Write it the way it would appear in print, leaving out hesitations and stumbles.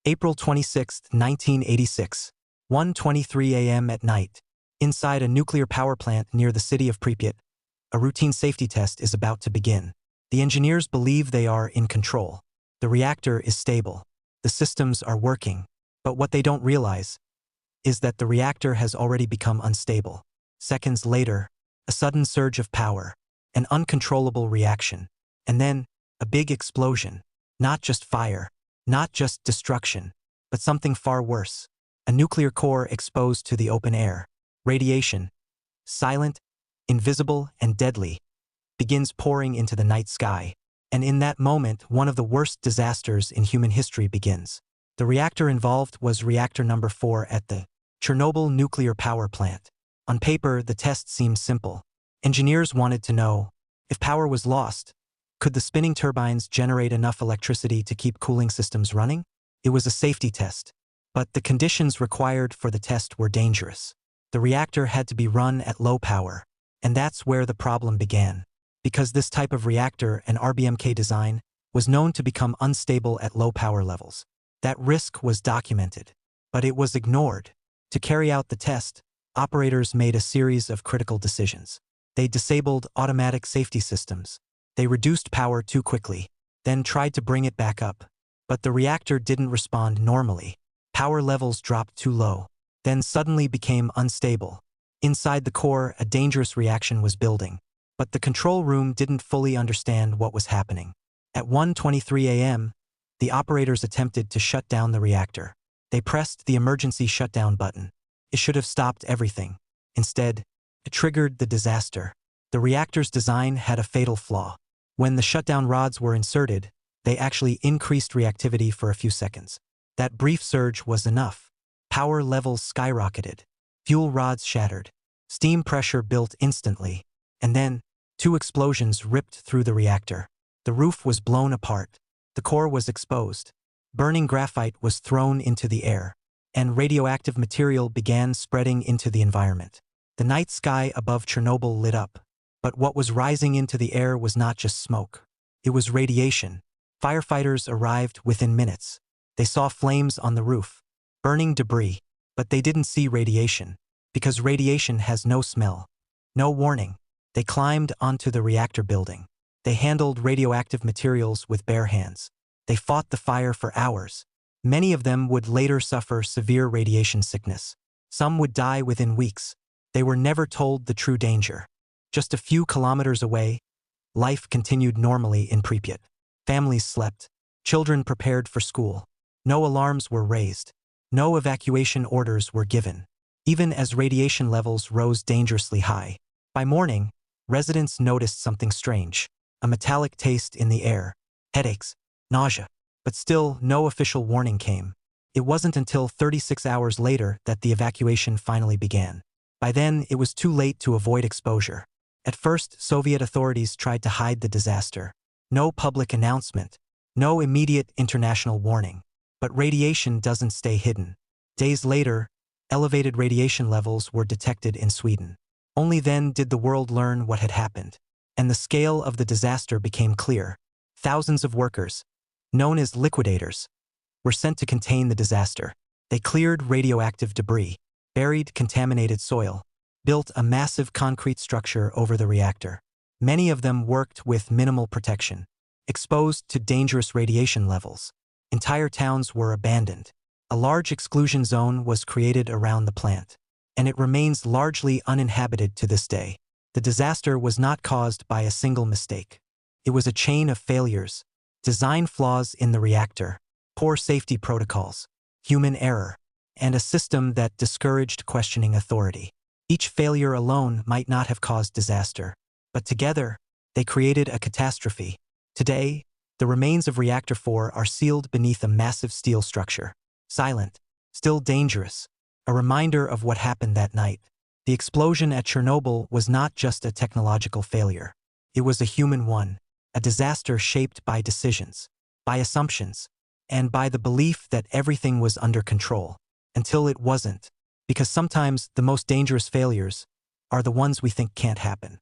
April 26, 1986, 1:23 a.m. at night. Inside a nuclear power plant near the city of Pripyat, a routine safety test is about to begin. The engineers believe they are in control. The reactor is stable. The systems are working. But what they don't realize is that the reactor has already become unstable. Seconds later, a sudden surge of power, an uncontrollable reaction, and then a big explosion. Not just fire, not just destruction, but something far worse. A nuclear core exposed to the open air. Radiation, silent, invisible, and deadly, begins pouring into the night sky. And in that moment, one of the worst disasters in human history begins. The reactor involved was reactor number 4 at the Chernobyl Nuclear Power Plant. On paper, the test seemed simple. Engineers wanted to know, if power was lost, could the spinning turbines generate enough electricity to keep cooling systems running? It was a safety test. But the conditions required for the test were dangerous. The reactor had to be run at low power. And that's where the problem began. Because this type of reactor, an RBMK design, was known to become unstable at low power levels. That risk was documented. But it was ignored. To carry out the test, operators made a series of critical decisions. They disabled automatic safety systems. They reduced power too quickly, then tried to bring it back up. But the reactor didn't respond normally. Power levels dropped too low, then suddenly became unstable. Inside the core, a dangerous reaction was building. But the control room didn't fully understand what was happening. At 1:23 a.m., the operators attempted to shut down the reactor. They pressed the emergency shutdown button. It should have stopped everything. Instead, it triggered the disaster. The reactor's design had a fatal flaw. When the shutdown rods were inserted, they actually increased reactivity for a few seconds. That brief surge was enough. Power levels skyrocketed. Fuel rods shattered. Steam pressure built instantly. And then, 2 explosions ripped through the reactor. The roof was blown apart. The core was exposed. Burning graphite was thrown into the air. And radioactive material began spreading into the environment. The night sky above Chernobyl lit up. But what was rising into the air was not just smoke. It was radiation. Firefighters arrived within minutes. They saw flames on the roof, burning debris, but they didn't see radiation, because radiation has no smell, no warning. They climbed onto the reactor building. They handled radioactive materials with bare hands. They fought the fire for hours. Many of them would later suffer severe radiation sickness. Some would die within weeks. They were never told the true danger. Just a few kilometers away, life continued normally in Pripyat. Families slept. Children prepared for school. No alarms were raised. No evacuation orders were given. Even as radiation levels rose dangerously high. By morning, residents noticed something strange. A metallic taste in the air. Headaches. Nausea. But still, no official warning came. It wasn't until 36 hours later that the evacuation finally began. By then, it was too late to avoid exposure. At first, Soviet authorities tried to hide the disaster. No public announcement. No immediate international warning. But radiation doesn't stay hidden. Days later, elevated radiation levels were detected in Sweden. Only then did the world learn what had happened. And the scale of the disaster became clear. Thousands of workers, known as liquidators, were sent to contain the disaster. They cleared radioactive debris, buried contaminated soil, built a massive concrete structure over the reactor. Many of them worked with minimal protection, exposed to dangerous radiation levels. Entire towns were abandoned. A large exclusion zone was created around the plant, and it remains largely uninhabited to this day. The disaster was not caused by a single mistake. It was a chain of failures, design flaws in the reactor, poor safety protocols, human error, and a system that discouraged questioning authority. Each failure alone might not have caused disaster, but together, they created a catastrophe. Today, the remains of Reactor 4 are sealed beneath a massive steel structure. Silent, still dangerous, a reminder of what happened that night. The explosion at Chernobyl was not just a technological failure. It was a human one, a disaster shaped by decisions, by assumptions, and by the belief that everything was under control, until it wasn't. Because sometimes the most dangerous failures are the ones we think can't happen.